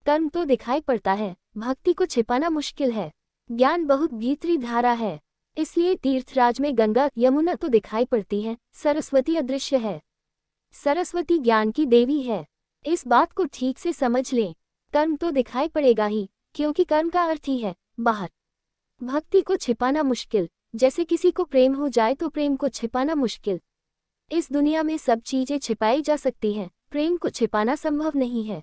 कर्म तो दिखाई पड़ता है, भक्ति को छिपाना मुश्किल है। ज्ञान बहुत भीतरी धारा है, इसलिए तीर्थराज में गंगा यमुना तो दिखाई पड़ती है, सरस्वती अदृश्य है। सरस्वती ज्ञान की देवी है, इस बात को ठीक से समझ लें। कर्म तो दिखाई पड़ेगा ही, क्योंकि कर्म का अर्थ ही है बाहर। भक्ति को छिपाना मुश्किल, जैसे किसी को प्रेम हो जाए तो प्रेम को छिपाना मुश्किल। इस दुनिया में सब चीजें छिपाई जा सकती हैं, प्रेम को छिपाना संभव नहीं है।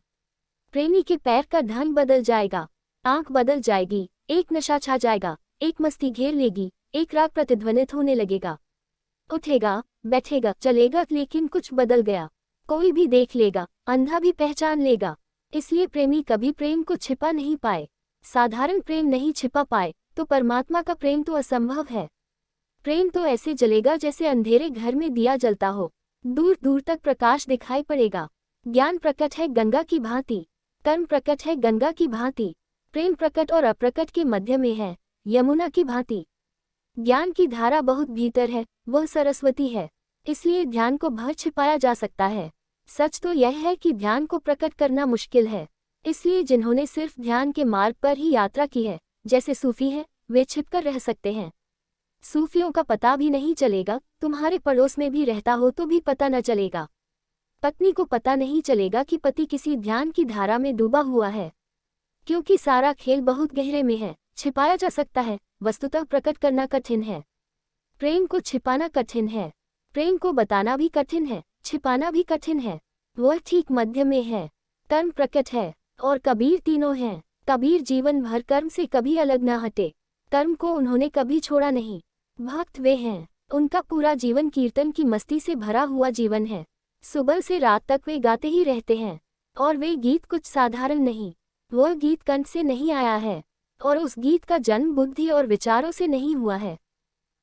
प्रेमी के पैर का ढंग बदल जाएगा, आंख बदल जाएगी, एक नशा छा जाएगा, एक मस्ती घेर लेगी, एक राग प्रतिध्वनित होने लगेगा। उठेगा, बैठेगा, चलेगा, लेकिन कुछ बदल गया। कोई भी देख लेगा, अंधा भी पहचान लेगा। इसलिए प्रेमी कभी प्रेम को छिपा नहीं पाए। साधारण प्रेम नहीं छिपा पाए तो परमात्मा का प्रेम तो असंभव है। प्रेम तो ऐसे जलेगा जैसे अंधेरे घर में दिया जलता हो, दूर दूर तक प्रकाश दिखाई पड़ेगा। ज्ञान प्रकट है गंगा की भांति, कर्म प्रकट है गंगा की भांति, प्रेम प्रकट और अप्रकट के मध्य में है, यमुना की भांति। ज्ञान की धारा बहुत भीतर है, वह सरस्वती है, इसलिए ध्यान को भर छिपाया जा सकता है। सच तो यह है कि ध्यान को प्रकट करना मुश्किल है, इसलिए जिन्होंने सिर्फ ध्यान के मार्ग पर ही यात्रा की है, जैसे सूफी हैं, वे छिपकर रह सकते हैं। सूफियों का पता भी नहीं चलेगा, तुम्हारे पड़ोस में भी रहता हो तो भी पता न चलेगा। पत्नी को पता नहीं चलेगा कि पति किसी ध्यान की धारा में डूबा हुआ है, क्योंकि सारा खेल बहुत गहरे में है। छिपाया जा सकता है, वस्तुतः प्रकट करना कठिन है। प्रेम को छिपाना कठिन है, प्रेम को बताना भी कठिन है, छिपाना भी कठिन है। वह ठीक मध्य में है। कर्म प्रकट है और कबीर तीनों हैं। कबीर जीवन भर कर्म से कभी अलग न हटे, कर्म को उन्होंने कभी छोड़ा नहीं। भक्त वे हैं, उनका पूरा जीवन कीर्तन की मस्ती से भरा हुआ जीवन है। सुबह से रात तक वे गाते ही रहते हैं, और वे गीत कुछ साधारण नहीं। वह गीत कंठ से नहीं आया है, और उस गीत का जन्म बुद्धि और विचारों से नहीं हुआ है।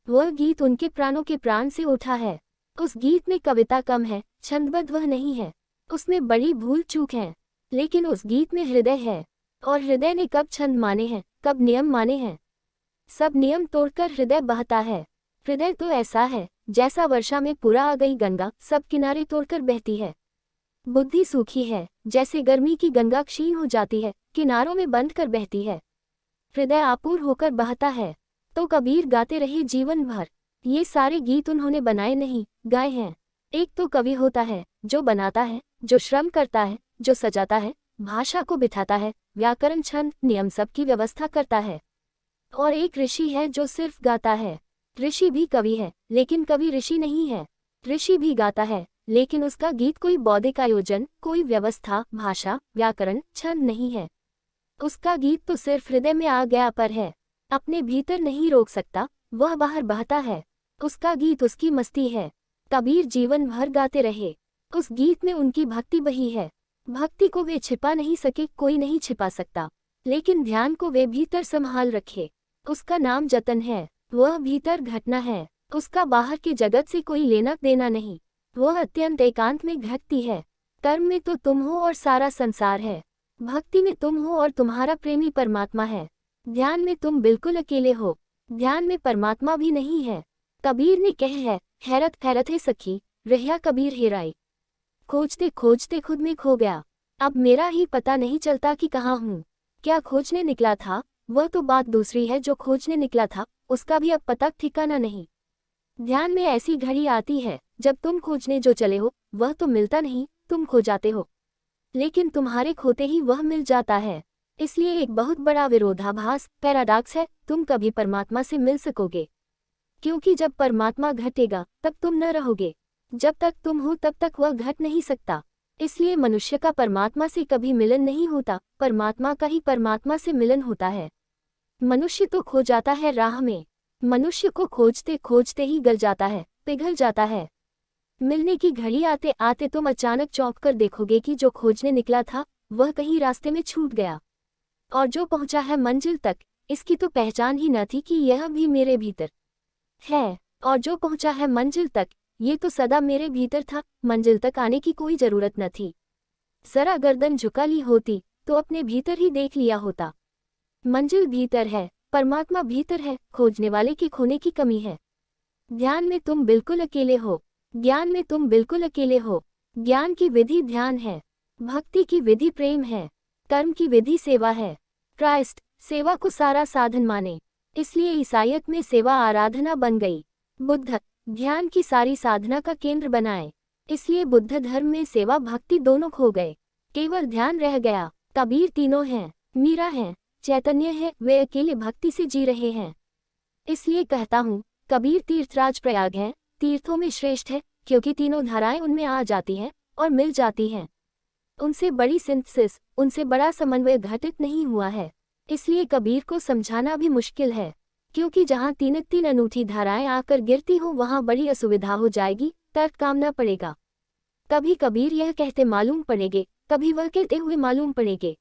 वह गीत उनके प्राणों के प्राण से उठा है। उस गीत में कविता कम है, छंदबद्ध वह नहीं है, उसमें बड़ी भूल चूक है, लेकिन उस गीत में हृदय है। और हृदय ने कब छंद माने हैं, कब नियम माने हैं। सब नियम तोड़कर हृदय बहता है। हृदय तो ऐसा है जैसा वर्षा में पूरा आ गई गंगा, सब किनारे तोड़कर बहती है। बुद्धि सूखी है, जैसे गर्मी की गंगा क्षीण हो जाती है, किनारों में बंध कर बहती है। हृदय आपूर होकर बहता है। तो कबीर गाते रहे जीवन भर। ये सारे गीत उन्होंने बनाए नहीं, गाए हैं। एक तो कवि होता है जो बनाता है, जो श्रम करता है, जो सजाता है, भाषा को बिठाता है, व्याकरण छंद नियम सब की व्यवस्था करता है। और एक ऋषि है जो सिर्फ गाता है। ऋषि भी कवि है, लेकिन कवि ऋषि नहीं है। ऋषि भी गाता है, लेकिन उसका गीत कोई बौद्धिक आयोजन, कोई व्यवस्था, भाषा, व्याकरण, छंद नहीं है। उसका गीत तो सिर्फ हृदय में आ गया पर है, अपने भीतर नहीं रोक सकता, वह बाहर बहता है। उसका गीत उसकी मस्ती है। कबीर जीवन भर गाते रहे, उस गीत में उनकी भक्ति बही है। भक्ति को वे छिपा नहीं सके, कोई नहीं छिपा सकता, लेकिन ध्यान को वे भीतर संभाल रखे। उसका नाम जतन है, वह भीतर घटना है, उसका बाहर के जगत से कोई लेना देना नहीं। वह अत्यंत एकांत में घटती है। कर्म में तो तुम हो और सारा संसार है, भक्ति में तुम हो और तुम्हारा प्रेमी परमात्मा है, ध्यान में तुम बिल्कुल अकेले हो, ध्यान में परमात्मा भी नहीं है। कबीर ने कह है, हैरत हैरत है सखी, रहिया कबीर हेराई। खोजते खोजते खुद में खो गया, अब मेरा ही पता नहीं चलता कि कहाँ हूँ। क्या खोजने निकला था, वह तो बात दूसरी है। जो खोजने निकला था, उसका भी अब पता ठिकाना नहीं। ध्यान में ऐसी घड़ी आती है जब तुम खोजने जो चले हो, वह तो मिलता नहीं, तुम खो जाते हो। लेकिन तुम्हारे खोते ही वह मिल जाता है। इसलिए एक बहुत बड़ा विरोधाभास, पैराडॉक्स है, तुम कभी परमात्मा से मिल सकोगे, क्योंकि जब परमात्मा घटेगा तब तुम न रहोगे। जब तक तुम हो तब तक वह घट नहीं सकता। इसलिए मनुष्य का परमात्मा से कभी मिलन नहीं होता, परमात्मा का ही परमात्मा से मिलन होता है। मनुष्य तो खो जाता है राह में, मनुष्य को खोजते खोजते ही गल जाता है, पिघल जाता है। मिलने की घड़ी आते आते तुम अचानक चौंक कर देखोगे कि जो खोजने निकला था वह कहीं रास्ते में छूट गया, और जो पहुंचा है मंजिल तक, इसकी तो पहचान ही न थी कि यह भी मेरे भीतर है। और जो पहुंचा है मंजिल तक, ये तो सदा मेरे भीतर था, मंजिल तक आने की कोई जरूरत न थी। जरा गर्दन झुका ली होती तो अपने भीतर ही देख लिया होता। मंजिल भीतर है, परमात्मा भीतर है, खोजने वाले की खोने की कमी है। ध्यान में तुम बिल्कुल अकेले हो, ज्ञान में तुम बिल्कुल अकेले हो। ज्ञान की विधि ध्यान है, भक्ति की विधि प्रेम है। कर्म की विधि सेवा है। क्राइस्ट सेवा को सारा साधन माने, इसलिए ईसाइयत में सेवा आराधना बन गई। बुद्ध ध्यान की सारी साधना का केंद्र बनाए, इसलिए बुद्ध धर्म में सेवा भक्ति दोनों खो गए, केवल ध्यान रह गया। कबीर तीनों हैं, मीरा है, चैतन्य है, वे अकेले भक्ति से जी रहे हैं। इसलिए कहता हूँ कबीर तीर्थराज प्रयाग है, तीर्थों में श्रेष्ठ है, क्योंकि तीनों धाराएं उनमें आ जाती हैं और मिल जाती हैं। उनसे बड़ी सिंथेसिस, उनसे बड़ा समन्वय घटित नहीं हुआ है। इसलिए कबीर को समझाना भी मुश्किल है, क्योंकि जहाँ तीन तीन अनूठी धाराएं आकर गिरती हों वहाँ बड़ी असुविधा हो जाएगी, तर्क कामना पड़ेगा। कभी कबीर यह कहते मालूम पड़ेंगे, कभी वह कहते हुए मालूम पड़ेंगे,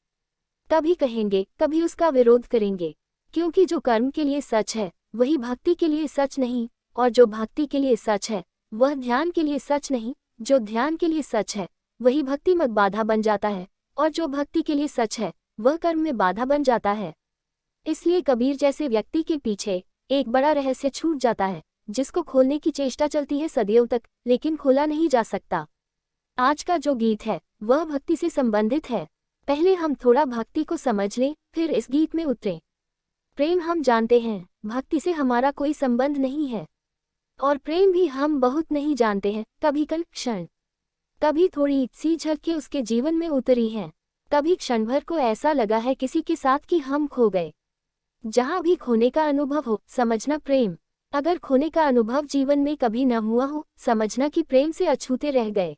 कभी कहेंगे, कभी उसका विरोध करेंगे, क्योंकि जो कर्म के लिए सच है वही भक्ति के लिए सच नहीं, और जो भक्ति के लिए सच है वह ध्यान के लिए सच नहीं, जो ध्यान के लिए सच है वही भक्ति में बाधा बन जाता है, और जो भक्ति के लिए सच है वह कर्म में बाधा बन जाता है। इसलिए कबीर जैसे व्यक्ति के पीछे एक बड़ा रहस्य छूट जाता है, जिसको खोलने की चेष्टा चलती है सदियों तक, लेकिन खोला नहीं जा सकता। आज का जो गीत है वह भक्ति से संबंधित है। पहले हम थोड़ा भक्ति को समझ लें, फिर इस गीत में उतरें। प्रेम हम जानते हैं, भक्ति से हमारा कोई संबंध नहीं है, और प्रेम भी हम बहुत नहीं जानते हैं। कभी कल क्षण, कभी थोड़ी सी झलके उसके जीवन में उतरी हैं, कभी क्षण भर को ऐसा लगा है किसी के साथ कि हम खो गए। जहाँ भी खोने का अनुभव हो, समझना प्रेम। अगर खोने का अनुभव जीवन में कभी न हुआ हो, समझना कि प्रेम से अछूते रह गए,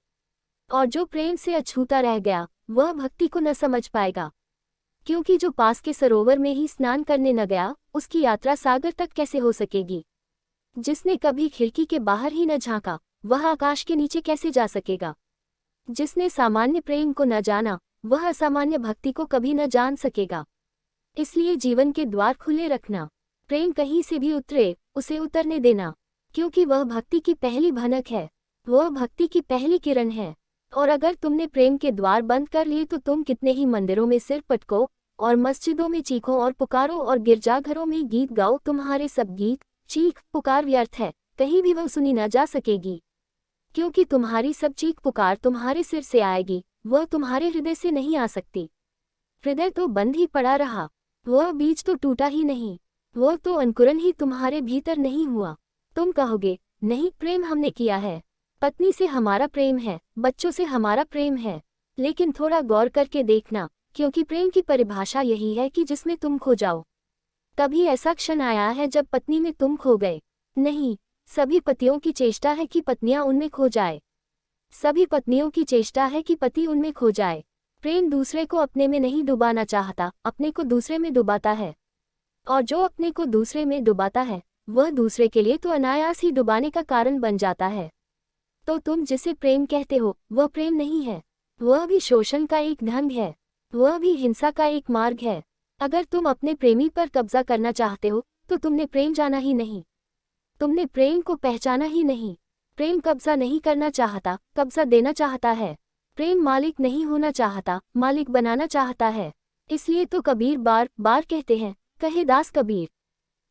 और जो प्रेम से अछूता रह गया वह भक्ति को न समझ पाएगा, क्योंकि जो पास के सरोवर में ही स्नान करने न गया उसकी यात्रा सागर तक कैसे हो सकेगी। जिसने कभी खिड़की के बाहर ही न झांका वह आकाश के नीचे कैसे जा सकेगा। जिसने सामान्य प्रेम को न जाना वह असामान्य भक्ति को कभी न जान सकेगा। इसलिए जीवन के द्वार खुले रखना, प्रेम कहीं से भी उतरे उसे उतरने देना, क्योंकि वह भक्ति की पहली भनक है, वह भक्ति की पहली किरण है। और अगर तुमने प्रेम के द्वार बंद कर लिए तो तुम कितने ही मंदिरों में सिर पटको और मस्जिदों में चीखो और पुकारो और गिरजाघरों में गीत गाओ, तुम्हारे सब गीत चीख पुकार व्यर्थ है, कहीं भी वह सुनी न जा सकेगी, क्योंकि तुम्हारी सब चीख पुकार तुम्हारे सिर से आएगी, वह तुम्हारे हृदय से नहीं आ सकती। हृदय तो बंद ही पड़ा रहा, वह बीज तो टूटा ही नहीं, वह तो अंकुरन ही तुम्हारे भीतर नहीं हुआ। तुम कहोगे नहीं, प्रेम हमने किया है, पत्नी से हमारा प्रेम है, बच्चों से हमारा प्रेम है, लेकिन थोड़ा गौर करके देखना, क्योंकि प्रेम की परिभाषा यही है कि जिसमें तुम खो जाओ। कभी ऐसा क्षण आया है जब पत्नी में तुम खो गए? नहीं, सभी पतियों की चेष्टा है कि पत्नियां उनमें खो जाए, सभी पत्नियों की चेष्टा है कि पति उनमें खो जाए। प्रेम दूसरे को अपने में नहीं डुबाना चाहता, अपने को दूसरे में डुबाता है, और जो अपने को दूसरे में डुबाता है वह दूसरे के लिए तो अनायास ही डुबाने का कारण बन जाता है। तो तुम जिसे प्रेम कहते हो वह प्रेम नहीं है, वह भी शोषण का एक ढंग है, वह भी हिंसा का एक मार्ग है। अगर तुम अपने प्रेमी पर कब्जा करना चाहते हो तो तुमने प्रेम जाना ही नहीं, तुमने प्रेम को पहचाना ही नहीं। प्रेम कब्जा नहीं करना चाहता, कब्जा देना चाहता है। प्रेम मालिक नहीं होना चाहता, मालिक बनाना चाहता है। इसलिए तो कबीर बार बार कहते हैं, कहे दास कबीर।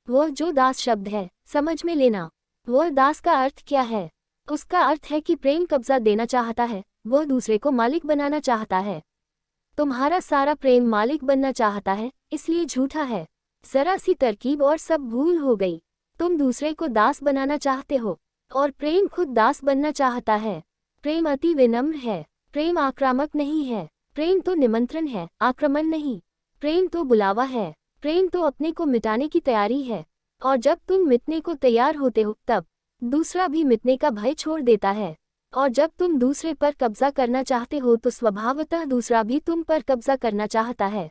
वह जो दास शब्द है समझ में लेना, वह दास का अर्थ क्या है? उसका अर्थ है कि प्रेम कब्जा देना चाहता है, वह दूसरे को मालिक बनाना चाहता है। तुम्हारा सारा प्रेम मालिक बनना चाहता है, इसलिए झूठा है। जरा सी तरकीब और सब भूल हो गई। तुम दूसरे को दास बनाना चाहते हो, और प्रेम खुद दास बनना चाहता है। प्रेम अति विनम्र है, प्रेम आक्रामक नहीं है। प्रेम तो निमंत्रण है, आक्रमण नहीं। प्रेम तो बुलावा है, प्रेम तो अपने को मिटाने की तैयारी है। और जब तुम मिटने को तैयार होते हो तब दूसरा भी मिटने का भय छोड़ देता है। और जब तुम दूसरे पर कब्जा करना चाहते हो तो स्वभावतः दूसरा भी तुम पर कब्जा करना चाहता है।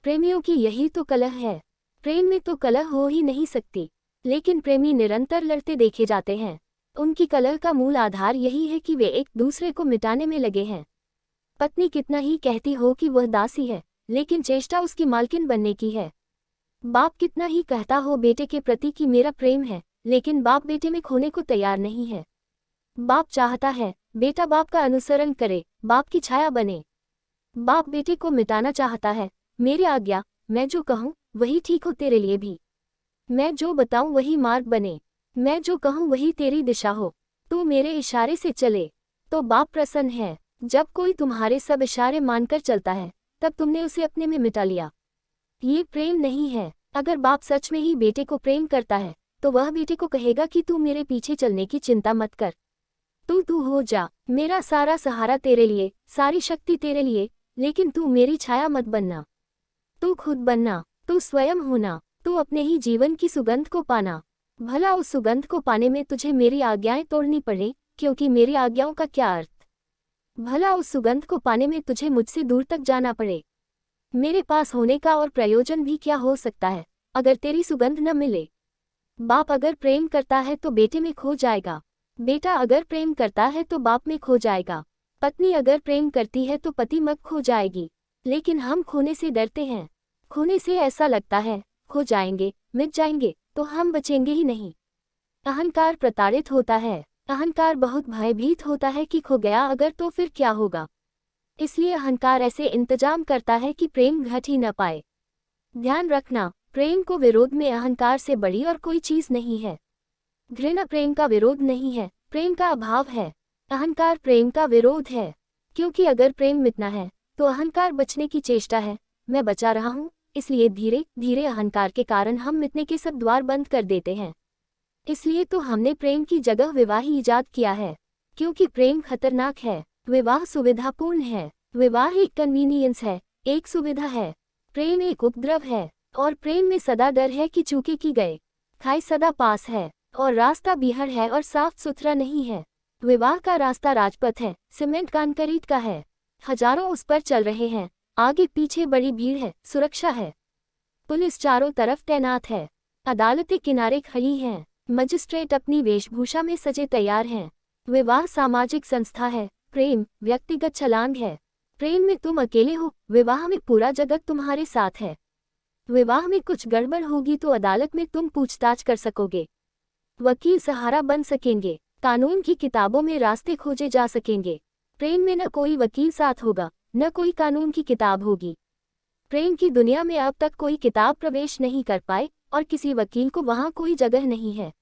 प्रेमियों की यही तो कलह है। प्रेम में तो कलह हो ही नहीं सकती, लेकिन प्रेमी निरंतर लड़ते देखे जाते हैं। उनकी कलह का मूल आधार यही है कि वे एक दूसरे को मिटाने में लगे हैं। पत्नी कितना ही कहती हो कि वह दासी है, लेकिन चेष्टा उसकी मालकिन बनने की है। बाप कितना ही कहता हो बेटे के प्रति कि मेरा प्रेम है, लेकिन बाप बेटे में खोने को तैयार नहीं है। बाप चाहता है बेटा बाप का अनुसरण करे, बाप की छाया बने। बाप बेटे को मिटाना चाहता है, मेरी आज्ञा, मैं जो कहूँ वही ठीक हो तेरे लिए भी, मैं जो बताऊँ वही मार्ग बने, मैं जो कहूँ वही तेरी दिशा हो, तू मेरे इशारे से चले तो बाप प्रसन्न है। जब कोई तुम्हारे सब इशारे मानकर चलता है तब तुमने उसे अपने में मिटा लिया। ये प्रेम नहीं है। अगर बाप सच में ही बेटे को प्रेम करता है तो वह बेटे को कहेगा कि तू मेरे पीछे चलने की चिंता मत कर, तू हो जा, मेरा सारा सहारा तेरे लिए, सारी शक्ति तेरे लिए, लेकिन तू मेरी छाया मत बनना, तू खुद बनना, तू स्वयं होना, तू अपने ही जीवन की सुगंध को पाना। भला उस सुगंध को पाने में तुझे मेरी आज्ञाएं तोड़नी पड़े, क्योंकि मेरी आज्ञाओं का क्या अर्थ। भला उस सुगंध को पाने में तुझे मुझसे दूर तक जाना पड़े। मेरे पास होने का और प्रयोजन भी क्या हो सकता है अगर तेरी सुगंध न मिले। बाप अगर प्रेम करता है तो बेटे में खो जाएगा, बेटा अगर प्रेम करता है तो बाप में खो जाएगा, पत्नी अगर प्रेम करती है तो पति में खो जाएगी। लेकिन हम खोने से डरते हैं। खोने से ऐसा लगता है खो जाएंगे, मिट जाएंगे, तो हम बचेंगे ही नहीं। अहंकार प्रताड़ित होता है। अहंकार बहुत भयभीत होता है कि खो गया अगर तो फिर क्या होगा। इसलिए अहंकार ऐसे इंतजाम करता है कि प्रेम घट ही न पाए। ध्यान रखना, प्रेम को विरोध में अहंकार से बड़ी और कोई चीज नहीं है। घृणा प्रेम का विरोध नहीं है, प्रेम का अभाव है। अहंकार प्रेम का विरोध है, क्योंकि अगर प्रेम मिटना है तो अहंकार बचने की चेष्टा है। मैं बचा रहा हूँ, इसलिए धीरे धीरे अहंकार के कारण हम मिटने के सब द्वार बंद कर देते हैं। इसलिए तो हमने प्रेम की जगह विवाह ईजाद किया है, क्योंकि प्रेम खतरनाक है। विवाह सुविधापूर्ण है। विवाह एक कन्वीनियंस है, एक सुविधा है। प्रेम एक उपद्रव है, और प्रेम में सदा डर है कि चूके की गए। खाई सदा पास है, और रास्ता बीहड़ है और साफ सुथरा नहीं है। विवाह का रास्ता राजपथ है, सीमेंट कंक्रीट का है। हजारों उस पर चल रहे हैं, आगे पीछे बड़ी भीड़ है, सुरक्षा है। पुलिस चारों तरफ तैनात है। अदालतें किनारे खड़ी हैं। मजिस्ट्रेट अपनी वेशभूषा में सजे तैयार हैं। विवाह सामाजिक संस्था है, प्रेम व्यक्तिगत छलांग है। प्रेम में तुम अकेले हो, विवाह में पूरा जगत तुम्हारे साथ है। विवाह में कुछ गड़बड़ होगी तो अदालत में तुम पूछताछ कर सकोगे, वकील सहारा बन सकेंगे, कानून की किताबों में रास्ते खोजे जा सकेंगे। प्रेम में न कोई वकील साथ होगा, न कोई कानून की किताब होगी। प्रेम की दुनिया में अब तक कोई किताब प्रवेश नहीं कर पाए और किसी वकील को वहां कोई जगह नहीं है।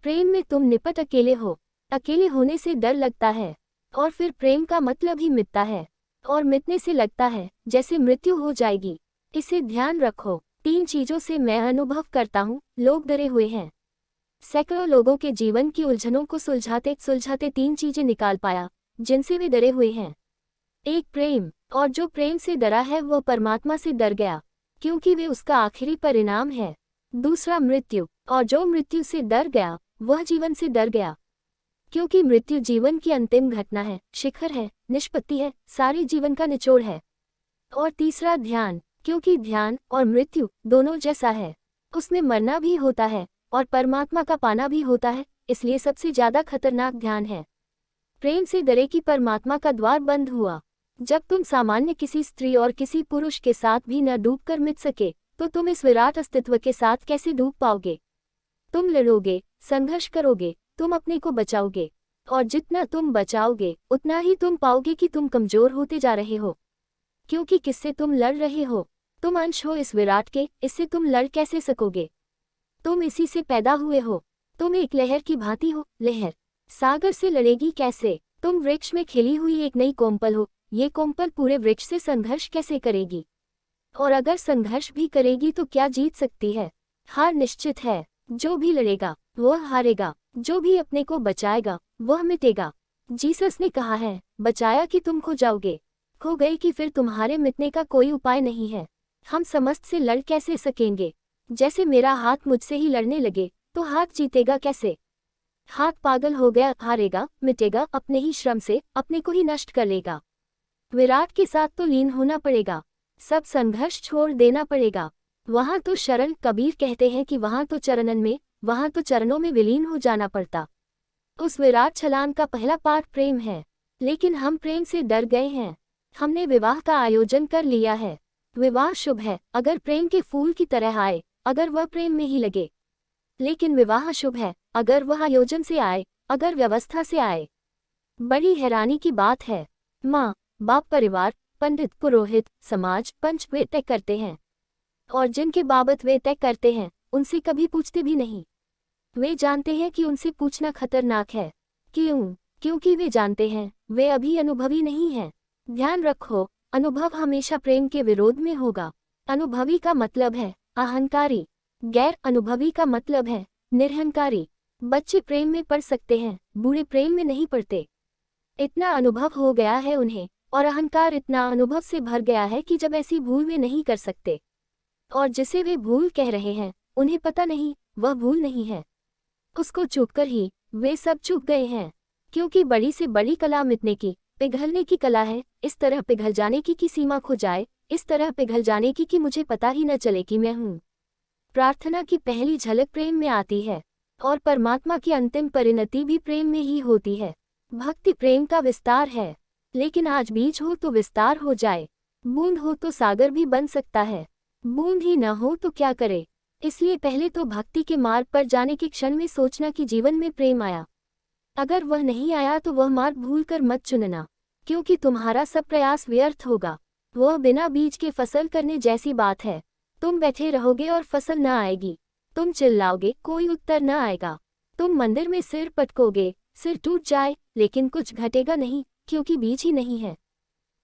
प्रेम में तुम निपट अकेले हो। अकेले होने से डर लगता है, और फिर प्रेम का मतलब ही मिटता है, और मिटने से लगता है जैसे मृत्यु हो जाएगी। इसे ध्यान रखो। 3 चीजों से मैं अनुभव करता हूँ, लोग डरे हुए हैं। सैकड़ों लोगों के जीवन की उलझनों को सुलझाते सुलझाते 3 चीजें निकाल पाया जिनसे वे डरे हुए हैं। एक प्रेम, और जो प्रेम से डरा है वह परमात्मा से डर गया, क्योंकि वे उसका आखिरी परिणाम है। दूसरा मृत्यु, और जो मृत्यु से डर गया वह जीवन से डर गया, क्योंकि मृत्यु जीवन की अंतिम घटना है, शिखर है, निष्पत्ति है, सारे जीवन का निचोड़ है। और तीसरा ध्यान, क्योंकि ध्यान और मृत्यु दोनों जैसा है, उसमें मरना भी होता है और परमात्मा का पाना भी होता है, इसलिए सबसे ज्यादा खतरनाक ध्यान है। प्रेम से डरे कि परमात्मा का द्वार बंद हुआ। जब तुम सामान्य किसी स्त्री और किसी पुरुष के साथ भी न डूब कर मिट सके तो तुम इस विराट अस्तित्व के साथ कैसे डूब पाओगे। तुम लड़ोगे, संघर्ष करोगे, तुम अपने को बचाओगे, और जितना तुम बचाओगे उतना ही तुम पाओगे कि तुम कमजोर होते जा रहे हो, क्योंकि किससे तुम लड़ रहे हो। तुम अंश हो इस विराट के, इससे तुम लड़ कैसे सकोगे। तुम इसी से पैदा हुए हो। तुम एक लहर की भांति हो, लहर सागर से लड़ेगी कैसे। तुम वृक्ष में खिली हुई एक नई कोमपल हो, ये कोमपल पूरे वृक्ष से संघर्ष कैसे करेगी, और अगर संघर्ष भी करेगी तो क्या जीत सकती है। हार निश्चित है। जो भी लड़ेगा वह हारेगा, जो भी अपने को बचाएगा वह मिटेगा। जीसस ने कहा है, बचाया कि तुम खो जाओगे, खो गए कि फिर तुम्हारे मिटने का कोई उपाय नहीं है। हम समस्त से लड़ कैसे सकेंगे। जैसे मेरा हाथ मुझसे ही लड़ने लगे तो हाथ जीतेगा कैसे। हाथ पागल हो गया, हारेगा, मिटेगा अपने ही श्रम से, अपने को ही नष्ट कर लेगा। विराट के साथ तो लीन होना पड़ेगा, सब संघर्ष छोड़ देना पड़ेगा। वहां तो शरण, कबीर कहते हैं कि वहां तो चरणन में, वहां तो चरणों में विलीन हो जाना पड़ता। उस विराट छलांग का पहला पाठ प्रेम है, लेकिन हम प्रेम से डर गए हैं। हमने विवाह का आयोजन कर लिया है। विवाह शुभ है अगर प्रेम के फूल की तरह आए, अगर वह प्रेम में ही लगे। लेकिन विवाह शुभ है अगर वह आयोजन से आए, अगर व्यवस्था से आए। बड़ी हैरानी की बात है, माँ बाप, परिवार, पंडित, पुरोहित, समाज, पंच वे तय करते हैं, और जिनके बाबत वे तय करते हैं उनसे कभी पूछते भी नहीं। वे जानते हैं कि उनसे पूछना खतरनाक है। क्यों? क्योंकि वे जानते हैं वे अभी अनुभवी नहीं हैं। ध्यान रखो, अनुभव हमेशा प्रेम के विरोध में होगा। अनुभवी का मतलब है अहंकारी, गैर अनुभवी का मतलब है निरहंकारी। बच्चे प्रेम में पड़ सकते हैं, बूढ़े प्रेम में नहीं पड़ते। इतना अनुभव हो गया है उन्हें, और अहंकार इतना अनुभव से भर गया है कि जब ऐसी भूल वे नहीं कर सकते। और जिसे वे भूल कह रहे हैं, उन्हें पता नहीं वह भूल नहीं है। उसको चूककर ही वे सब चूक गए हैं। क्योंकि बड़ी से बड़ी कला मिटने की, पिघलने की कला है। इस तरह पिघल जाने की सीमा खो जाए, इस तरह पिघल जाने की कि मुझे पता ही न चले कि मैं हूँ। प्रार्थना की पहली झलक प्रेम में आती है, और परमात्मा की अंतिम परिणति भी प्रेम में ही होती है। भक्ति प्रेम का विस्तार है, लेकिन आज बीज हो तो विस्तार हो जाए, बूंद हो तो सागर भी बन सकता है। बूंद ही न हो तो क्या करे। इसलिए पहले तो भक्ति के मार्ग पर जाने के क्षण में सोचना कि जीवन में प्रेम आया। अगर वह नहीं आया तो वह मार्ग भूलकर मत चुनना, क्योंकि तुम्हारा सब प्रयास व्यर्थ होगा। वह बिना बीज के फसल करने जैसी बात है। तुम बैठे रहोगे और फसल न आएगी। तुम चिल्लाओगे, कोई उत्तर न आएगा। तुम मंदिर में सिर पटकोगे, सिर टूट जाए, लेकिन कुछ घटेगा नहीं, क्योंकि बीज ही नहीं है।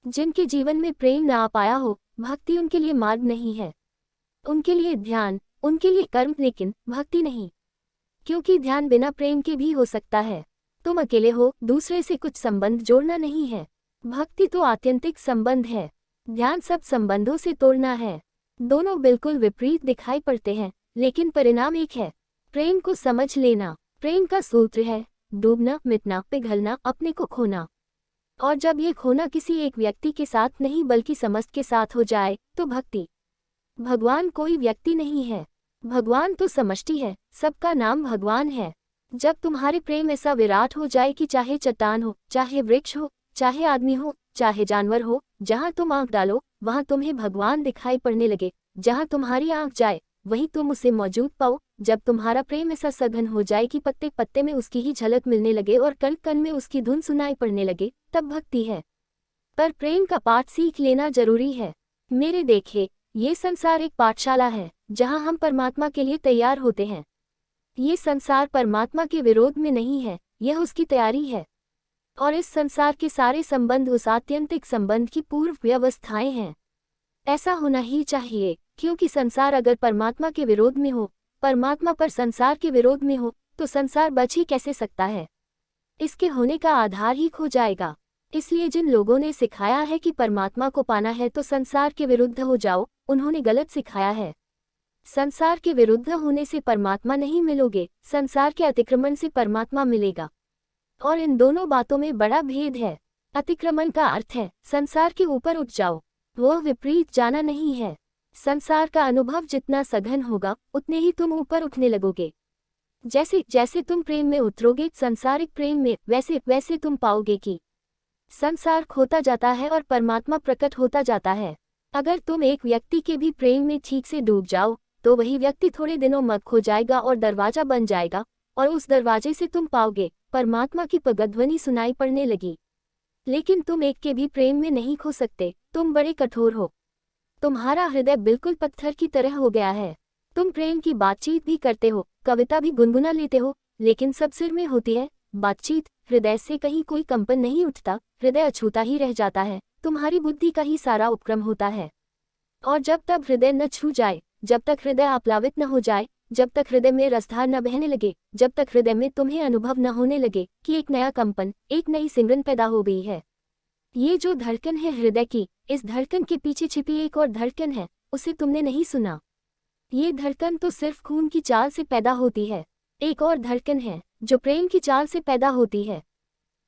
जिनके जीवन में प्रेम न आ पाया हो, भक्ति उनके लिए मार्ग नहीं है। उनके लिए ध्यान, उनके लिए कर्म, लेकिन भक्ति नहीं। क्योंकि ध्यान बिना प्रेम के भी हो सकता है। तुम अकेले हो, दूसरे से कुछ संबंध जोड़ना नहीं है। भक्ति तो आत्यंतिक संबंध है, ध्यान सब संबंधों से तोड़ना है। दोनों बिल्कुल विपरीत दिखाई पड़ते हैं, लेकिन परिणाम एक है। प्रेम को समझ लेना। प्रेम का सूत्र है डूबना, मिटना, पिघलना, अपने को खोना। और जब ये खोना किसी एक व्यक्ति के साथ नहीं बल्कि समस्त के साथ हो जाए तो भक्ति। भगवान कोई व्यक्ति नहीं है, भगवान तो समष्टि है, सबका नाम भगवान है। जब तुम्हारे प्रेम ऐसा विराट हो जाए कि चाहे चट्टान हो, चाहे वृक्ष हो, चाहे आदमी हो, चाहे जानवर हो, जहाँ तुम आंख डालो वहाँ तुम्हें भगवान दिखाई पड़ने लगे। जहाँ तुम्हारी आंख जाए वहीं तुम उसे मौजूद पाओ। जब तुम्हारा प्रेम ऐसा सघन हो जाए कि पत्ते पत्ते में उसकी ही झलक मिलने लगे और कण कण में उसकी धुन सुनाई पड़ने लगे, तब भक्ति है। पर प्रेम का पाठ सीख लेना जरूरी है। मेरे देखे, ये संसार एक पाठशाला है जहाँ हम परमात्मा के लिए तैयार होते हैं। ये संसार परमात्मा के विरोध में नहीं है, यह उसकी तैयारी है। और इस संसार के सारे संबंध उस आत्यंतिक संबंध की पूर्व व्यवस्थाएं हैं। ऐसा होना ही चाहिए, क्योंकि संसार अगर परमात्मा के विरोध में हो, परमात्मा पर संसार के विरोध में हो, तो संसार बच ही कैसे सकता है। इसके होने का आधार ही खो जाएगा। इसलिए जिन लोगों ने सिखाया है कि परमात्मा को पाना है तो संसार के विरुद्ध हो जाओ, उन्होंने गलत सिखाया है। संसार के विरुद्ध होने से परमात्मा नहीं मिलोगे, संसार के अतिक्रमण से परमात्मा मिलेगा। और इन दोनों बातों में बड़ा भेद है। अतिक्रमण का अर्थ है संसार के ऊपर उठ जाओ, वह विपरीत जाना नहीं है। संसार का अनुभव जितना सघन होगा उतने ही तुम ऊपर उठने लगोगे। जैसे जैसे तुम प्रेम में उतरोगे सांसारिक प्रेम में, वैसे वैसे तुम पाओगे कि संसार खोता जाता है और परमात्मा प्रकट होता जाता है। अगर तुम एक व्यक्ति के भी प्रेम में ठीक से डूब जाओ तो वही व्यक्ति थोड़े दिनों में खो जाएगा और दरवाजा बन जाएगा, और उस दरवाजे से तुम पाओगे परमात्मा की पगध्वनि सुनाई पड़ने लगी। लेकिन तुम एक के भी प्रेम में नहीं खो सकते, तुम बड़े कठोर हो। तुम्हारा हृदय बिल्कुल पत्थर की तरह हो गया है। तुम प्रेम की बातचीत भी करते हो, कविता भी गुनगुना लेते हो, लेकिन सब सिर में होती है बातचीत। हृदय से कहीं कोई कंपन नहीं उठता, हृदय अछूता ही रह जाता है। तुम्हारी बुद्धि का ही सारा उपक्रम होता है। और जब तक हृदय न छू जाए, जब तक हृदय आप्लावित न हो जाए, जब तक हृदय में रसधार न बहने लगे, जब तक हृदय में तुम्हें अनुभव न होने लगे कि एक नया कंपन, एक नई सिमरन पैदा हो गई है। ये जो धड़कन है हृदय की, इस धड़कन के पीछे छिपी एक और धड़कन है, उसे तुमने नहीं सुना। ये धड़कन तो सिर्फ खून की चाल से पैदा होती है। एक और धड़कन है जो प्रेम की चाल से पैदा होती है।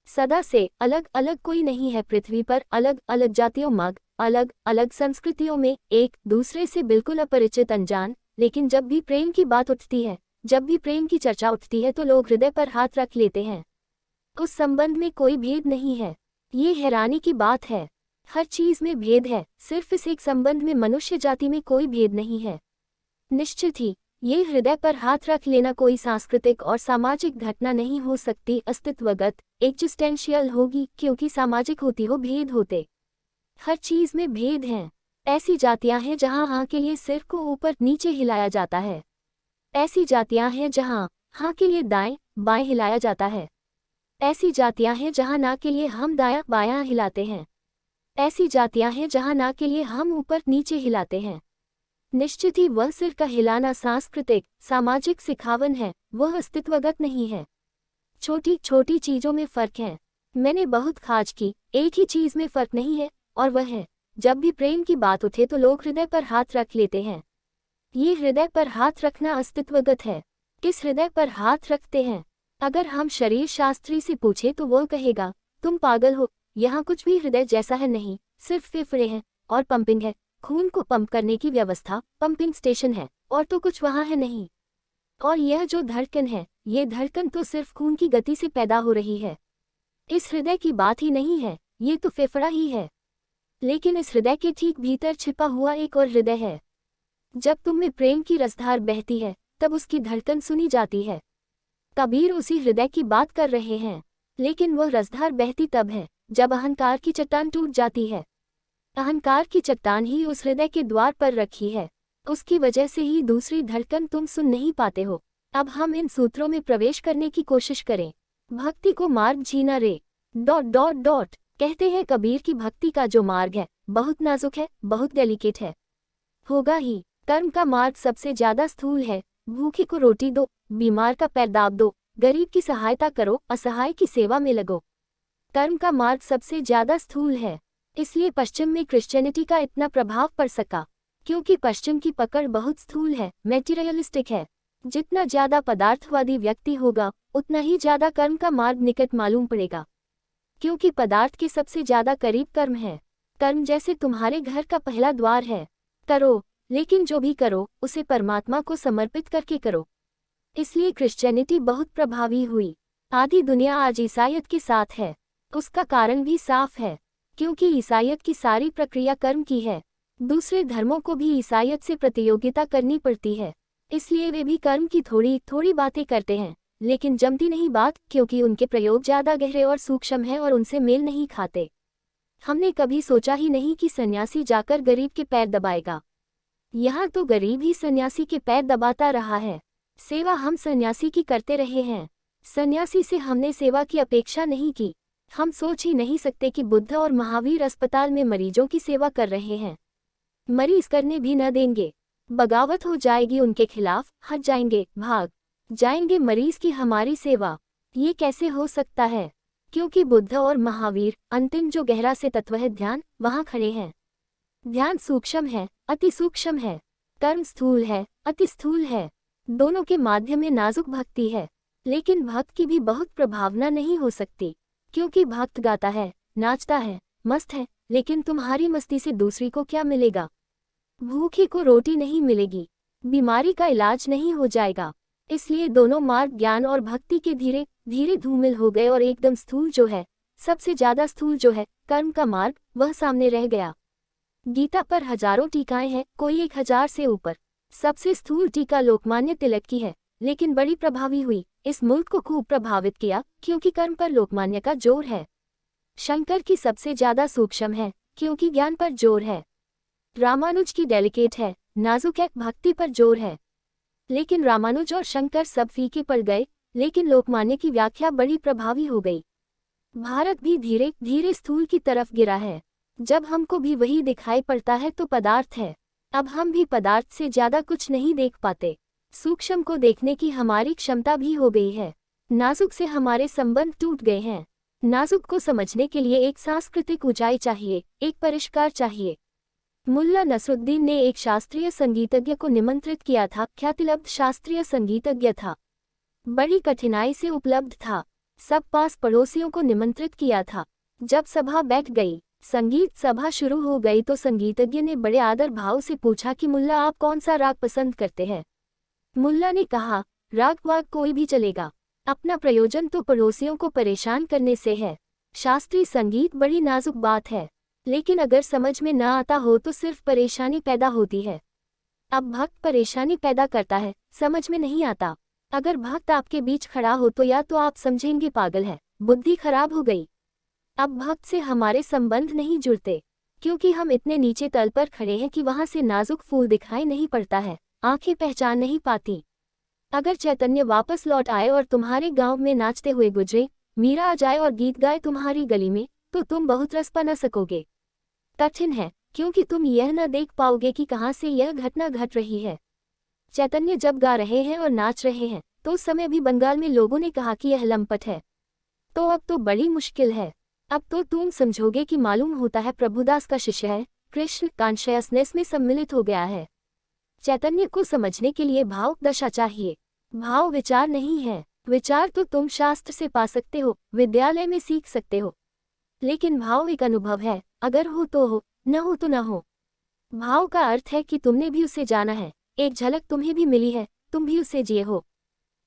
सदा से अलग अलग कोई नहीं है पृथ्वी पर, अलग अलग जातियों मग, अलग अलग संस्कृतियों में, एक दूसरे से बिल्कुल अपरिचित अनजान, लेकिन जब भी प्रेम की बात उठती है, जब भी प्रेम की चर्चा उठती है तो लोग हृदय पर हाथ रख लेते हैं। उस संबंध में कोई भेद नहीं है। ये हैरानी की बात है। हर चीज में भेद है, सिर्फ इस एक संबंध में मनुष्य जाति में कोई भेद नहीं है। निश्चित ही ये हृदय पर हाथ रख लेना कोई सांस्कृतिक और सामाजिक घटना नहीं हो सकती, अस्तित्वगत एग्जिस्टेंशियल होगी, क्योंकि सामाजिक होती हो भेद होते। हर चीज में भेद हैं। ऐसी जातियां हैं जहां हाँ के लिए सिर को ऊपर नीचे हिलाया जाता है। ऐसी जातियां हैं जहां हाँ के लिए दाएं बाएं हिलाया जाता है। ऐसी जातियां हैं जहां ना के लिए हम दायां बायां हिलाते हैं। ऐसी जातियां हैं जहां ना के लिए हम ऊपर नीचे हिलाते हैं। निश्चित ही वह सिर का हिलाना सांस्कृतिक सामाजिक सिखावन है, वह अस्तित्वगत नहीं है। छोटी छोटी चीजों में फर्क है। मैंने बहुत खोज की, एक ही चीज में फर्क नहीं है, और वह है जब भी प्रेम की बात उठे तो लोग हृदय पर हाथ रख लेते हैं। ये हृदय पर हाथ रखना अस्तित्वगत है। किस हृदय पर हाथ रखते हैं? अगर हम शरीर शास्त्री से पूछे तो वो कहेगा, तुम पागल हो, यहाँ कुछ भी हृदय जैसा है नहीं, सिर्फ फेफड़े हैं और पंपिंग है, खून को पंप करने की व्यवस्था, पंपिंग स्टेशन है, और तो कुछ वहाँ है नहीं। और यह जो धड़कन है, ये धड़कन तो सिर्फ खून की गति से पैदा हो रही है। इस हृदय की बात ही नहीं है, ये तो फेफड़ा ही है। लेकिन इस हृदय के ठीक भीतर छिपा हुआ एक और हृदय है। जब तुम में प्रेम की रसधार बहती है तब उसकी धड़कन सुनी जाती है। कबीर उसी हृदय की बात कर रहे हैं, लेकिन वह रसधार बहती तब है जब अहंकार की चट्टान टूट जाती है। अहंकार की चट्टान ही उस हृदय के द्वार पर रखी है, उसकी वजह से ही दूसरी धड़कन तुम सुन नहीं पाते हो। अब हम इन सूत्रों में प्रवेश करने की कोशिश करें। भक्ति को मार्ग जीना रे कहते हैं कबीर की भक्ति का जो मार्ग है बहुत नाजुक है, बहुत डेलिकेट है। होगा ही। कर्म का मार्ग सबसे ज्यादा स्थूल है। भूखे को रोटी दो, बीमार का पैर दाब दो, गरीब की सहायता करो, असहाय की सेवा में लगो। कर्म का मार्ग सबसे ज्यादा स्थूल है। इसलिए पश्चिम में क्रिश्चियनिटी का इतना प्रभाव पड़ सका, क्योंकि पश्चिम की पकड़ बहुत स्थूल है, मेटीरियलिस्टिक है। जितना ज्यादा पदार्थवादी व्यक्ति होगा उतना ही ज्यादा कर्म का मार्ग निकट मालूम पड़ेगा, क्योंकि पदार्थ के सबसे ज्यादा करीब कर्म है। कर्म जैसे तुम्हारे घर का पहला द्वार है। करो, लेकिन जो भी करो उसे परमात्मा को समर्पित करके करो। इसलिए क्रिश्चियनिटी बहुत प्रभावी हुई। आधी दुनिया आज ईसाइयत के साथ है। उसका कारण भी साफ है, क्योंकि ईसाइयत की सारी प्रक्रिया कर्म की है। दूसरे धर्मों को भी ईसाइयत से प्रतियोगिता करनी पड़ती है, इसलिए वे भी कर्म की थोड़ी थोड़ी बातें करते हैं, लेकिन जमती नहीं बात, क्योंकि उनके प्रयोग ज्यादा गहरे और सूक्ष्म हैं और उनसे मेल नहीं खाते। हमने कभी सोचा ही नहीं कि सन्यासी जाकर गरीब के पैर दबाएगा। यहाँ तो गरीब ही सन्यासी के पैर दबाता रहा है। सेवा हम सन्यासी की करते रहे हैं। सन्यासी से हमने सेवा की अपेक्षा नहीं की। हम सोच ही नहीं सकते कि बुद्ध और महावीर अस्पताल में मरीजों की सेवा कर रहे हैं। मरीज करने भी न देंगे, बगावत हो जाएगी उनके खिलाफ, हट जाएंगे, भाग जाएंगे मरीज की हमारी सेवा। ये कैसे हो सकता है? क्योंकि बुद्ध और महावीर, अंतिम जो गहरा से तत्व है ध्यान, वहाँ खड़े हैं। ध्यान सूक्ष्म है, अति सूक्ष्म है। कर्म स्थूल है, अति स्थूल है। दोनों के माध्य में नाजुक भक्ति है, लेकिन भक्त की भी बहुत प्रभावना नहीं हो सकती, क्योंकि भक्त गाता है, नाचता है, मस्त है, लेकिन तुम्हारी मस्ती से दूसरी को क्या मिलेगा? भूखे को रोटी नहीं मिलेगी, बीमारी का इलाज नहीं हो जाएगा। इसलिए दोनों मार्ग ज्ञान और भक्ति के धीरे धीरे धूमिल हो गए और एकदम स्थूल जो है, सबसे ज्यादा स्थूल जो है, कर्म का मार्ग, वह सामने रह गया। गीता पर हजारों टीकाएं हैं, कोई 1000 से ऊपर। सबसे स्थूल टीका लोकमान्य तिलक की है, लेकिन बड़ी प्रभावी हुई, इस मुल्क को खूब प्रभावित किया, क्योंकि कर्म पर लोकमान्य का जोर है। शंकर की सबसे ज्यादा सूक्ष्म है, क्योंकि ज्ञान पर जोर है। रामानुज की डेलिकेट है, नाजुक है, भक्ति पर जोर है। लेकिन रामानुज और शंकर सब फीके पड़ गए, लेकिन लोकमान्य की व्याख्या बड़ी प्रभावी हो गई। भारत भी धीरे धीरे स्थूल की तरफ गिरा है। जब हमको भी वही दिखाई पड़ता है तो पदार्थ है। अब हम भी पदार्थ से ज्यादा कुछ नहीं देख पाते। सूक्ष्म को देखने की हमारी क्षमता भी हो गई है। नाजुक से हमारे संबंध टूट गए हैं। नाजुक को समझने के लिए एक सांस्कृतिक ऊंचाई चाहिए, एक परिष्कार चाहिए। मुल्ला नसरुद्दीन ने एक शास्त्रीय संगीतज्ञ को निमंत्रित किया था, ख्यातिलब्ध शास्त्रीय संगीतज्ञ था, बड़ी कठिनाई से उपलब्ध था। सब पास पड़ोसियों को निमंत्रित किया था। जब सभा बैठ गई, संगीत सभा शुरू हो गई तो संगीतज्ञ ने बड़े आदर भाव से पूछा कि मुल्ला आप कौन सा राग पसंद करते हैं? मुल्ला ने कहा, राग वाग कोई भी चलेगा, अपना प्रयोजन तो पड़ोसियों को परेशान करने से है। शास्त्रीय संगीत बड़ी नाजुक बात है, लेकिन अगर समझ में न आता हो तो सिर्फ परेशानी पैदा होती है। अब भक्त परेशानी पैदा करता है, समझ में नहीं आता। अगर भक्त आपके बीच खड़ा हो तो या तो आप समझेंगे पागल है, बुद्धि खराब हो गई। अब भक्त से हमारे संबंध नहीं जुड़ते, क्योंकि हम इतने नीचे तल पर खड़े हैं कि वहां से नाजुक फूल दिखाई नहीं पड़ता है, आंखें पहचान नहीं पाती। अगर चैतन्य वापस लौट आए और तुम्हारे गांव में नाचते हुए गुजरे, मीरा आ जाए और गीत गाए तुम्हारी गली में, तो तुम बहुत रस पा न सकोगे। कठिन है, क्योंकि तुम यह न देख पाओगे कि कहाँ से यह घटना घट रही है। चैतन्य जब गा रहे हैं और नाच रहे हैं तो उस समय भी बंगाल में लोगों ने कहा कि यह लंपट है। तो अब तो बड़ी मुश्किल है। अब तो तुम समझोगे कि मालूम होता है प्रभुदास का शिष्य है, कृष्ण कॉन्शियसनेस में सम्मिलित हो गया है। चैतन्य को समझने के लिए भाव दशा चाहिए। भाव विचार नहीं है। विचार तो तुम शास्त्र से पा सकते हो, विद्यालय में सीख सकते हो, लेकिन भाव एक अनुभव है, अगर हो तो हो, न हो तो न हो। भाव का अर्थ है कि तुमने भी उसे जाना है, एक झलक तुम्हें भी मिली है, तुम भी उसे जिए हो।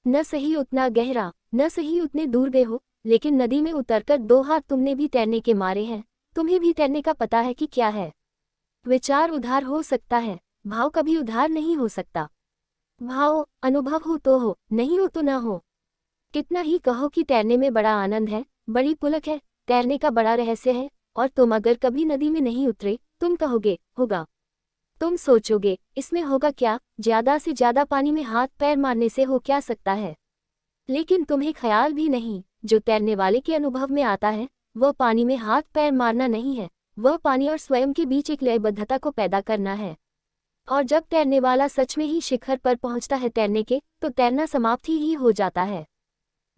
न सही उतना गहरा, न सही उतने दूर गए हो, लेकिन नदी में उतरकर 2 हाथ तुमने भी तैरने के मारे हैं, तुम्हें भी तैरने का पता है कि क्या है। विचार उधार हो सकता है, भाव कभी उधार नहीं हो सकता। भाव अनुभव हो तो हो, नहीं हो तो न हो। कितना ही कहो कि तैरने में बड़ा आनंद है, बड़ी पुलक है, तैरने का बड़ा रहस्य है, और तुम अगर कभी नदी में नहीं उतरे, तुम कहोगे होगा। तुम सोचोगे इसमें होगा क्या, ज्यादा से ज्यादा पानी में हाथ पैर मारने से हो क्या सकता है। लेकिन तुम्हें ख्याल भी नहीं, जो तैरने वाले के अनुभव में आता है वह पानी में हाथ पैर मारना नहीं है, वह पानी और स्वयं के बीच एक लयबद्धता को पैदा करना है। और जब तैरने वाला सच में ही शिखर पर पहुंचता है तैरने के, तो तैरना समाप्त ही हो जाता है।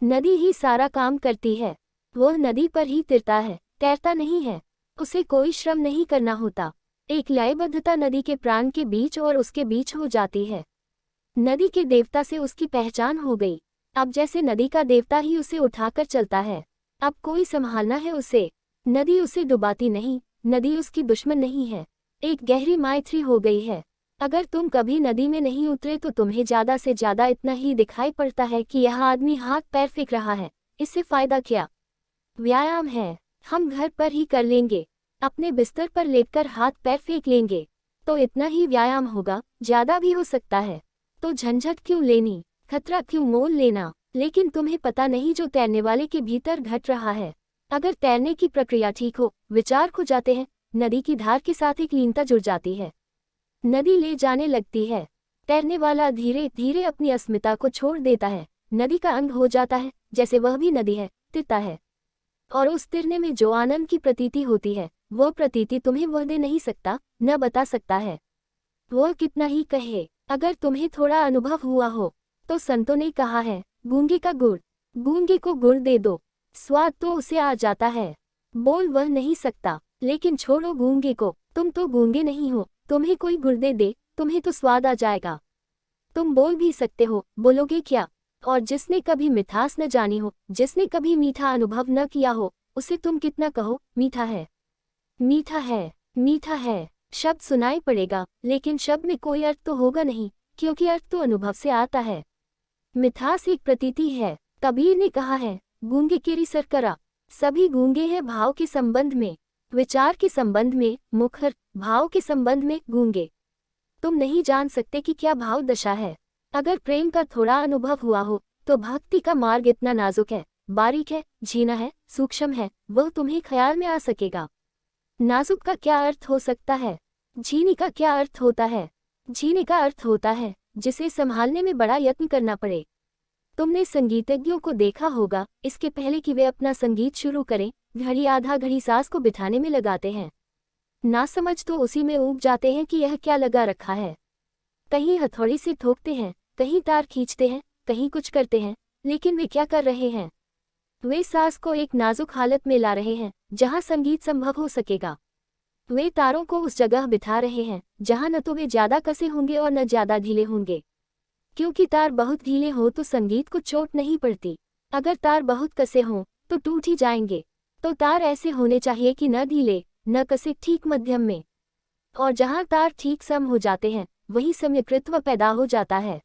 नदी ही सारा काम करती है, वह नदी पर ही तिरता है, तैरता नहीं है, उसे कोई श्रम नहीं करना होता। एक लयबद्धता नदी के प्राण के बीच और उसके बीच हो जाती है। नदी के देवता से उसकी पहचान हो गई। अब जैसे नदी का देवता ही उसे उठाकर चलता है, अब कोई संभालना है उसे। नदी उसे डुबाती नहीं, नदी उसकी दुश्मन नहीं है, एक गहरी मैत्री हो गई है। अगर तुम कभी नदी में नहीं उतरे तो तुम्हें ज्यादा से ज्यादा इतना ही दिखाई पड़ता है कि यह आदमी हाथ पैर फेंक रहा है, इससे फायदा क्या। व्यायाम है, हम घर पर ही कर लेंगे, अपने बिस्तर पर लेटकर हाथ पैर फेंक लेंगे, तो इतना ही व्यायाम होगा, ज्यादा भी हो सकता है। तो झंझट क्यों लेनी, खतरा क्यों मोल लेना। लेकिन तुम्हें पता नहीं जो तैरने वाले के भीतर घट रहा है। अगर तैरने की प्रक्रिया ठीक हो, विचार खो जाते हैं, नदी की धार के साथ एक लीनता जुड़ जाती है, नदी ले जाने लगती है। तैरने वाला धीरे धीरे अपनी अस्मिता को छोड़ देता है, नदी का अंग हो जाता है, जैसे वह भी नदी है, तिरता है। और उस तिरने में जो आनंद की प्रतीति होती है, वह प्रतीति तुम्हें वह दे नहीं सकता, न बता सकता है। वह कितना ही कहे, अगर तुम्हें थोड़ा अनुभव हुआ हो, तो संतों ने कहा है, गूंगे का गुड़, गूंगे को गुड़ दे दो, स्वाद तो उसे आ जाता है। बोल वह नहीं सकता, लेकिन छोड़ो गूंगे को, तुम तो गूंगे नहीं हो, तुम्हें कोई गुड़ दे दे, तुम्हें तो स्वाद आ जाएगा। तुम बोल भी सकते हो, बोलोगे क्या। और जिसने कभी मिठास न जानी हो, जिसने कभी मीठा अनुभव न किया हो, उसे तुम कितना कहो मीठा है, मीठा है, मीठा है, शब्द सुनाई पड़ेगा, लेकिन शब्द में कोई अर्थ तो होगा नहीं, क्योंकि अर्थ तो अनुभव से आता है। मिठास एक प्रतीति है। कबीर ने कहा है, गूंगे केरी सरकरा। सभी गूंगे हैं भाव के संबंध में, विचार के संबंध में मुखर, भाव के संबंध में गूंगे। तुम नहीं जान सकते कि क्या भाव दशा है। अगर प्रेम का थोड़ा अनुभव हुआ हो, तो भक्ति का मार्ग इतना नाजुक है, बारीक है, झीना है, सूक्ष्म है, वह तुम्हें ख्याल में आ सकेगा। नाजुक का क्या अर्थ हो सकता है, झीनी का क्या अर्थ होता है। झीने का अर्थ होता है जिसे संभालने में बड़ा यत्न करना पड़े। तुमने संगीतज्ञों को देखा होगा, इसके पहले कि वे अपना संगीत शुरू करें, घड़ी आधा घड़ी सांस को बिठाने में लगाते हैं। ना समझ तो उसी में ऊब जाते हैं कि यह क्या लगा रखा है। कहीं हथौड़ी से ठोकते हैं, कहीं तार खींचते हैं, कहीं कुछ करते हैं, लेकिन वे क्या कर रहे हैं। वे सांस को एक नाजुक हालत में ला रहे हैं, जहां संगीत संभव हो सकेगा। वे तारों को उस जगह बिठा रहे हैं, जहां न तो वे ज्यादा कसे होंगे और न ज्यादा ढीले होंगे। क्योंकि तार बहुत ढीले हो तो संगीत को चोट नहीं पड़ती, अगर तार बहुत कसे हों तो टूट ही जाएंगे। तो तार ऐसे होने चाहिए कि न ढीले न कसे, ठीक मध्यम में। और जहां तार ठीक सम हो जाते हैं, वही सम्यकृत्व पैदा हो जाता है,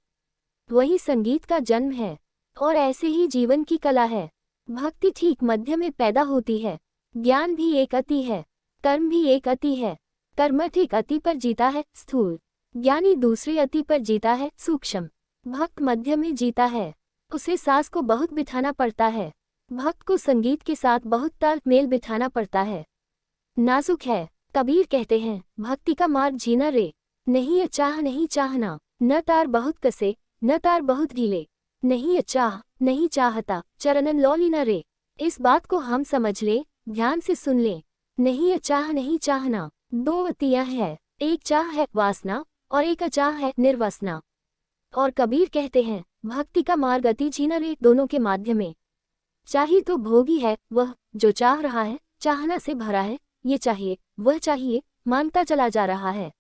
वही संगीत का जन्म है। और ऐसे ही जीवन की कला है। भक्ति ठीक मध्य में पैदा होती है। ज्ञान भी एक अति है, कर्म भी एक अति है। कर्मठ एक अति पर जीता है, स्थूल। ज्ञानी दूसरे अति पर जीता है, सूक्ष्म। भक्त मध्य में जीता है, उसे सांस को बहुत बिठाना पड़ता है। भक्त को संगीत के साथ बहुत तालमेल बिठाना पड़ता है। नाजुक है। कबीर कहते हैं, भक्ति का मार्ग जीना रे, नहीं अचाह नहीं चाहना, न तार बहुत कसे न तार बहुत ढीले, नहीं अचाह नहीं चाहता, चरणन लौलीना रे। इस बात को हम समझ लें, ध्यान से सुन लें। नहीं अचाह नहीं चाहना, दो वतियां हैं, एक चाह है वासना और एक अचाह है निर्वासना। और कबीर कहते हैं, भक्ति का मार्ग अति जीना रे दोनों के माध्यमे। चाही तो भोगी है वह जो चाह रहा है, चाहना से भरा है, ये चाहिए वह चाहिए, मानता चला जा रहा है।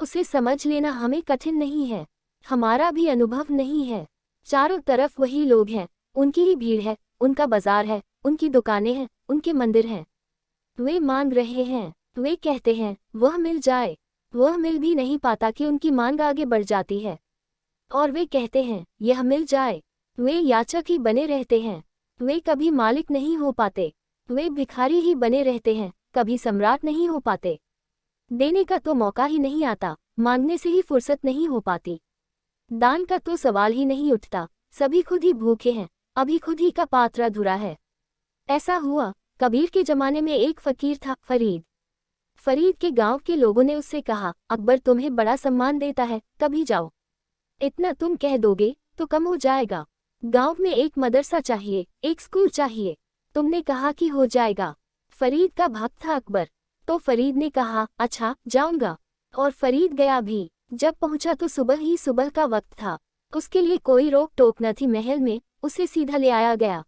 उसे समझ लेना हमें कठिन नहीं है, हमारा भी अनुभव नहीं है। चारों तरफ वही लोग हैं, उनकी ही भीड़ है, उनका बाजार है, उनकी दुकानें हैं, उनके मंदिर हैं। वे मांग रहे हैं, वे कहते हैं वह मिल जाए, वह मिल भी नहीं पाता कि उनकी मांग आगे बढ़ जाती है। और वे कहते हैं यह मिल जाए, वे याचक ही बने रहते हैं, वे कभी मालिक नहीं हो पाते, वे भिखारी ही बने रहते हैं, कभी सम्राट नहीं हो पाते। देने का तो मौका ही नहीं आता, मांगने से ही फुर्सत नहीं हो पाती। दान का तो सवाल ही नहीं उठता, सभी खुद ही भूखे हैं, अभी खुद ही का पात्र अधूरा है। ऐसा हुआ, कबीर के जमाने में एक फकीर था फरीद। फरीद के गांव के लोगों ने उससे कहा, अकबर तुम्हें बड़ा सम्मान देता है, कभी जाओ, इतना तुम कह दोगे तो कम हो जाएगा। गांव में एक मदरसा चाहिए, एक स्कूल चाहिए, तुमने कहा कि हो जाएगा। फरीद का भक्त था अकबर, तो फरीद ने कहा अच्छा जाऊंगा। और फरीद गया भी। जब पहुंचा तो सुबह ही सुबह का वक्त था, उसके लिए कोई रोक टोक न थी महल में, उसे सीधा ले आया गया।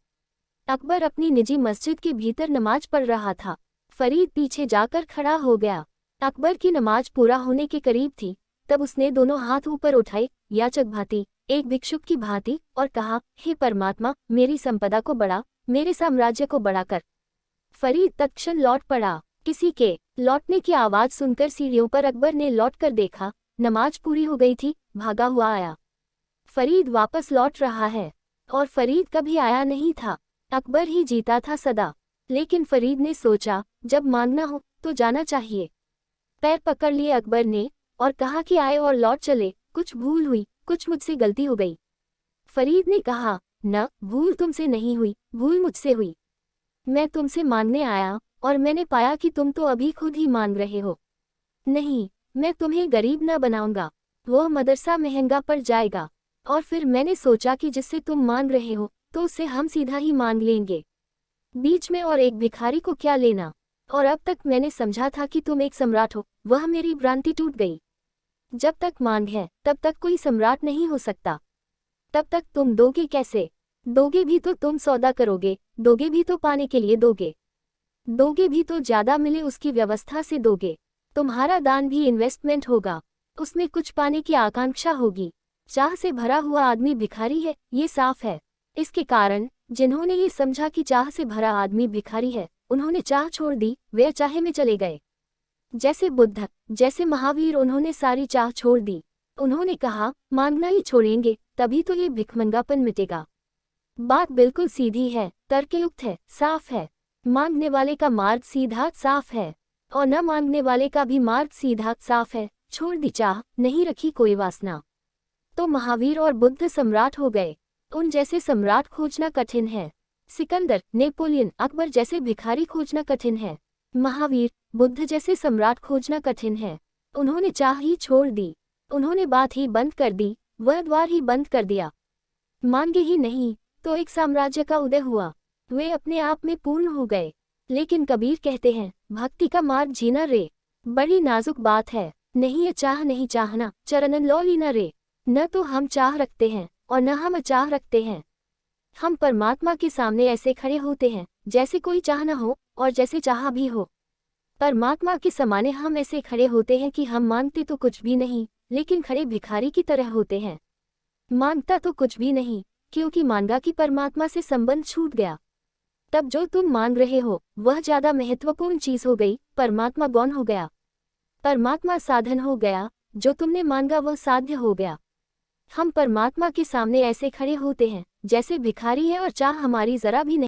अकबर अपनी निजी मस्जिद के भीतर नमाज पढ़ रहा था, फरीद पीछे जाकर खड़ा हो गया। अकबर की नमाज पूरा होने के करीब थी, तब उसने दोनों हाथ ऊपर उठाए, याचक भांति, एक भिक्षुक की भांति, और कहा, हे परमात्मा, मेरी संपदा को बढ़ा, मेरे साम्राज्य को बड़ा कर। फरीद तत्क्षण लौट पड़ा। किसी के लौटने की आवाज सुनकर सीढ़ियों पर अकबर ने लौट कर देखा, नमाज पूरी हो गई थी, भागा हुआ आया। फरीद वापस लौट रहा है, और फरीद कभी आया नहीं था, अकबर ही जीता था सदा। लेकिन फरीद ने सोचा, जब मांगना हो तो जाना चाहिए। पैर पकड़ लिए अकबर ने और कहा कि आए और लौट चले, कुछ भूल हुई, कुछ मुझसे गलती हो गई। फरीद ने कहा, न, भूल तुमसे नहीं हुई, भूल मुझसे हुई। मैं तुमसे मांगने आया और मैंने पाया कि तुम तो अभी खुद ही मांग रहे हो। नहीं, मैं तुम्हें गरीब न बनाऊंगा, वह मदरसा महंगा पड़ जाएगा। और फिर मैंने सोचा कि जिससे तुम मांग रहे हो तो उससे हम सीधा ही मांग लेंगे, बीच में और एक भिखारी को क्या लेना। और अब तक मैंने समझा था कि तुम एक सम्राट हो, वह मेरी भ्रांति टूट गई। जब तक मांग है तब तक कोई सम्राट नहीं हो सकता। तब तक तुम दोगे कैसे? दोगे भी तो तुम सौदा करोगे, दोगे भी तो पाने के लिए दोगे, दोगे भी तो ज्यादा मिले उसकी व्यवस्था से दोगे। तुम्हारा दान भी इन्वेस्टमेंट होगा, उसमें कुछ पाने की आकांक्षा होगी। चाह से भरा हुआ आदमी भिखारी है, ये साफ है। इसके कारण जिन्होंने ये समझा कि चाह से भरा आदमी भिखारी है, उन्होंने चाह छोड़ दी, वे चाहे में चले गए। जैसे बुद्ध, जैसे महावीर, उन्होंने सारी चाह छोड़ दी। उन्होंने कहा, मांगना ही छोड़ेंगे, तभी तो ये भिखमंगापन मिटेगा। बात बिल्कुल सीधी है, तर्कयुक्त है, साफ है। मांगने वाले का मार्ग सीधा साफ है, और न मांगने वाले का भी मार्ग सीधा साफ है। छोड़ दी चाह, नहीं रखी कोई वासना, तो महावीर और बुद्ध सम्राट हो गए। उन जैसे सम्राट खोजना कठिन है। सिकंदर, नेपोलियन, अकबर जैसे भिखारी खोजना कठिन है। महावीर, बुद्ध जैसे सम्राट खोजना कठिन है। उन्होंने चाह ही छोड़ दी, उन्होंने बात ही बंद कर दी, वह द्वार ही बंद कर दिया। मांगे ही नहीं तो एक साम्राज्य का उदय हुआ, वे अपने आप में पूर्ण हो गए। लेकिन कबीर कहते हैं, भक्ति का मार्ग जीना रे बड़ी नाजुक बात है। नहीं ये चाह नहीं चाहना, चरणन लो लीना रे। न तो हम चाह रखते हैं और न हम अचाह रखते हैं। हम परमात्मा के सामने ऐसे खड़े होते हैं जैसे कोई चाह न हो और जैसे चाह भी हो। परमात्मा के सामने हम ऐसे खड़े होते हैं कि हम मांगते तो कुछ भी नहीं, लेकिन खड़े भिखारी की तरह होते हैं। मांगता तो कुछ भी नहीं, क्योंकि मांगा कि परमात्मा से संबंध छूट गया। तब जो तुम मांग रहे हो वह ज्यादा महत्वपूर्ण चीज हो गई, परमात्मा गौण हो गया। परमात्मा साधन हो गया, जो तुमने मांगा वह साध्य हो गया। हम परमात्मा के सामने ऐसे खड़े होते हैं जैसे भिखारी है और चाह हमारी जरा भी नहीं।